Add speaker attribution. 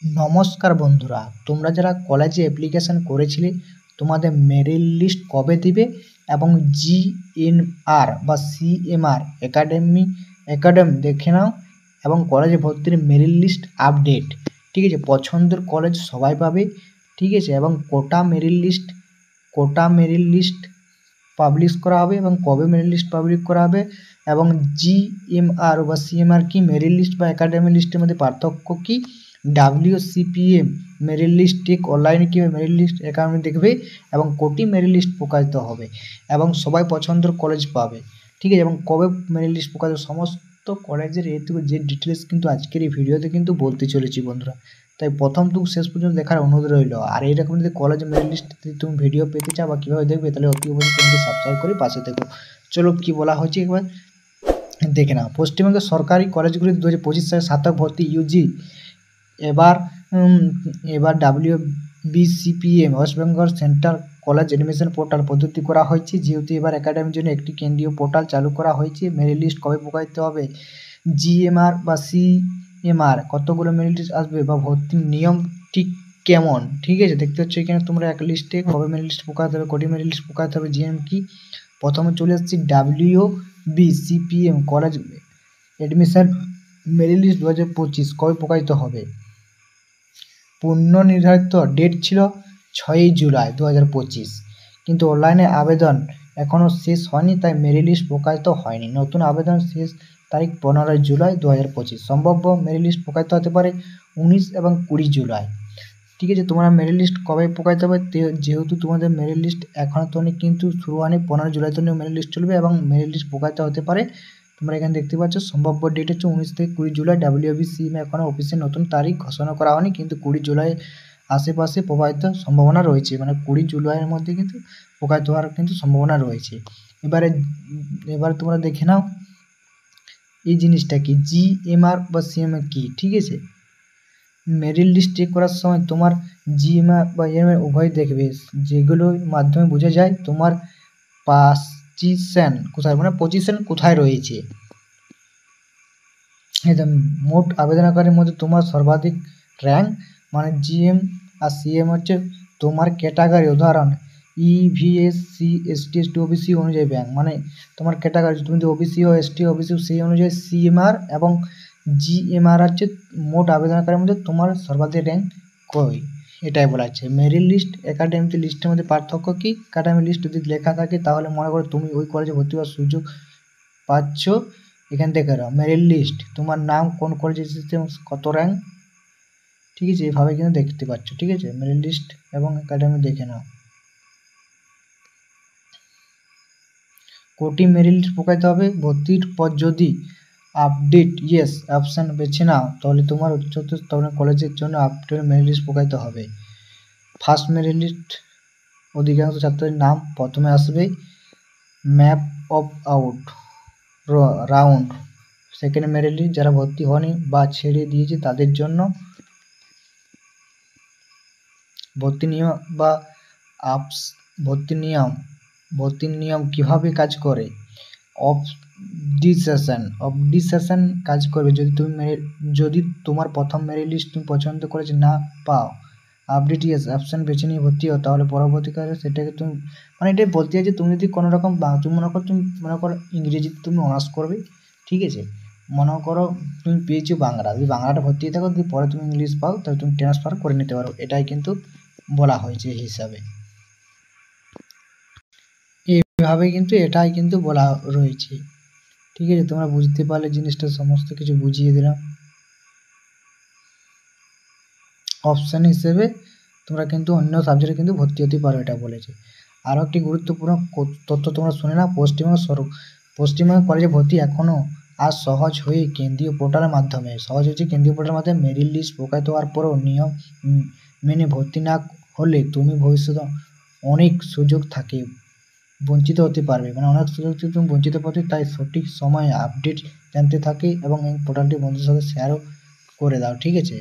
Speaker 1: নমস্কার বন্ধুরা, তোমরা যারা কলেজে অ্যাপ্লিকেশন করেছিলে তোমাদের মেরিট লিস্ট কবে দিবে এবং জিএনআর বা সিএমআর একাডেমি দেখে নাও এবং কলেজে ভর্তির মেরিট লিস্ট আপডেট। ঠিক আছে, পছন্দের কলেজ সবাই পাবে। ঠিক আছে, এবং কোটা মেরিট লিস্ট পাবলিশ করা হবে এবং কবে মেরিট লিস্ট পাবলিশ করা হবে এবং জিএমআর বা সিএমআর কি, মেরিট লিস্ট বা একাডেমি লিস্টের মধ্যে পার্থক্য কি, WCPM মেরিট লিস্ট ঠিক অনলাইনে কীভাবে মেরিট লিস্ট একাডেমি দেখবে এবং কোটি মেরিট লিস্ট প্রকাশিত হবে এবং সবাই পছন্দের কলেজ পাবে। ঠিক আছে, এবং কবে মেরিট লিস্ট প্রকাশিত, সমস্ত কলেজের এটুকু যে ডিটেলস কিন্তু আজকের এই ভিডিওতে কিন্তু বলতে চলেছি বন্ধুরা। তাই প্রথম থেকে শেষ পর্যন্ত দেখার অনুরোধ রইল। আর এইরকম যদি কলেজ মেরিট লিস্ট তুমি ভিডিও পেতে চাও বা কীভাবে দেখবে, তাহলে অতি অবশ্যই চ্যানেলটি সাবস্ক্রাইব করে পাশে থেকো। চলো কি বলা হয়েছে একবার দেখে নাও। পশ্চিমবঙ্গের সরকারি কলেজগুলিতে 2025 সালে স্নাতক ভর্তি ইউজি এবার WBCPM West Bengal central college admission portal পদ্ধতি করা হয়েছে। যেহেতু এবার একাডেমির জন্য একটি কেন্দ্রীয় পোর্টাল চালু করা হয়েছে। মেরিট লিস্ট কবে প্রকাশিত হবে, জিএমআর বা সিএমআর কতগুলো মেরিট লিস্ট আসবে বা ভর্তির নিয়ম ঠিক কেমন। ঠিক আছে, দেখতে হচ্ছে এখানে তোমরা এক লিস্টে কবে মেরিট লিস্ট প্রকাশিত হবে, কোটি মেরিট লিস্ট প্রকাশিত হবে, জিএম কি। প্রথমে চলে আসছি WBCPM college admission merit list 2025 কবে প্রকাশিত হবে। পূর্ণ নির্ধারিত ডেট ছিল 6 জুলাই 2025, কিন্তু অনলাইনে আবেদন এখনও শেষ হয়নি, তাই মেরিট লিস্ট প্রকাশিত হয়নি। নতুন আবেদন শেষ তারিখ 15 জুলাই 2025। সম্ভাব্য মেরিট লিস্ট প্রকাশিত হতে পারে 19 এবং 20 জুলাই। ঠিক আছে, তোমরা মেরিট লিস্ট কবে প্রকাশিত হবে, যেহেতু তোমাদের মেরিট লিস্ট এখনও তো কিন্তু শুরু হয়নি, 15 জুলাই তো মেরিট লিস্ট চলবে এবং মেরিট লিস্ট প্রকাশিত হতে পারে। তোমরা এখানে দেখতে পাচ্ছ সম্ভাব্য ডেট হচ্ছে 19 থেকে 20 জুলাই। WBCPM এখনও অফিসে নতুন তারিখ ঘোষণা করা হয়নি, কিন্তু 20 জুলাই আশেপাশে প্রকাশিত সম্ভাবনা রয়েছে, মানে 20 জুলাইয়ের মধ্যে কিন্তু প্রকাশিত হওয়ার কিন্তু সম্ভাবনা রয়েছে। এবারে তোমরা দেখে নাও এই জিনিসটা কি, জিএমআর বা সিএমআর কি। ঠিক আছে, মেরিট লিস্ট চেক করার সময় তোমার জিএমআর বা এমআর উভয় দেখবে, যেগুলোর মাধ্যমে বোঝা যায় তোমার পজিশন কোথায় রয়েছে। মোট আবেদনকারীর মধ্যে তোমার সর্বাধিক র্যাঙ্ক, মানে জিএম আর সিএম হচ্ছে তোমার ক্যাটাগরি, উদাহরণ EVSC ST ST OBC অনুযায়ী ব্যাংক, মানে তোমার ক্যাটাগরি, তুমি যদি ওবিসি ও ST OBC সেই অনুযায়ী সিএমআর এবং জিএমআর হচ্ছে মোট আবেদনকারীর মধ্যে তোমার সর্বাধিক র্যাঙ্ক কই, এটাই বলা হচ্ছে। মেরিট লিস্ট একাডেমিক লিস্টের মধ্যে পার্থক্য কি, একাডেমিক লিস্ট যদি লেখা থাকে তাহলে মনে করো তুমি ওই কলেজে ভর্তি হওয়ার সুযোগ পাচ্ছ। এখান থেকে মেরিট লিস্ট তোমার নাম, কোন কলেজে এসেছে, কত র্যাঙ্ক। ঠিক আছে, এইভাবে কিন্তু দেখতে পাচ্ছ। ঠিক আছে, মেরিট লিস্ট এবং একাডেমি দেখে নাও। কোটি মেরিট লিস্ট প্রকাশিত হবে ভর্তির পর যদি আপডেট ইয়েস অপশান বেছে নাও, তাহলে তোমার উচ্চতর স্তরের কলেজের জন্য আপডেট মেরিট লিস্ট প্রকাশিত হবে। ফার্স্ট মেরিট লিস্ট অধিকাংশ ছাত্রের নাম প্রথমে আসবে, mop up out round. Second merit list যারা ভর্তি হয়নি বা ছেড়ে দিয়েছে তাদের জন্য। ভর্তির নিয়ম কিভাবে কাজ করে, অবডিসেশন কাজ করবে যদি তোমার প্রথম মেরিট লিস্ট তুমি পছন্দ করেছে না পাও, আপডেট ইয়েস অপশান বেছে নিয়ে ভর্তি হও, তাহলে পরবর্তীকালে সেটাকে তুমি, মানে এটাই বলতে চাই যে তুমি যদি কোনো রকম তুমি মনে করো ইংরেজিতে তুমি অনার্স করবে। ঠিক আছে, মনে করো তুমি পেয়েছো বাংলা, যদি বাংলাটা ভর্তি থাকো, যদি পরে তুমি ইংলিশ পাও তাহলে তুমি ট্রান্সফার করে নিতে পারো, এটাই কিন্তু বলা হয়েছে এই হিসাবে। এইভাবে কিন্তু এটাই কিন্তু বলা রয়েছে। ঠিক আছে, তোমরা বুঝতে পারলে জিনিসটা সমস্ত কিছু বুঝিয়ে দিলাম। অপশান হিসেবে তোমরা কিন্তু অন্য সাবজেক্টে কিন্তু ভর্তি হতে পারো, এটা বলেছে। আরও একটি গুরুত্বপূর্ণ তথ্য তোমরা শুনে নাও, পশ্চিমবঙ্গ কলেজে ভর্তি এখনও আজ সহজ হয়ে কেন্দ্রীয় পোর্টালের মাধ্যমে মেরিট লিস্ট প্রকাশিত হওয়ার পরেও নিয়ম মেনে ভর্তি না হলে তুমি ভবিষ্যতে অনেক সুযোগ থাকে বঞ্চিত হতে পারবে, মানে অনেক সুযোগ থেকে তুমি বঞ্চিত পাবে। তাই সঠিক সময়ে আপডেট জানতে থাকে এবং এই পোর্টালটি বন্ধুদের সাথে শেয়ারও করে দাও। ঠিক আছে।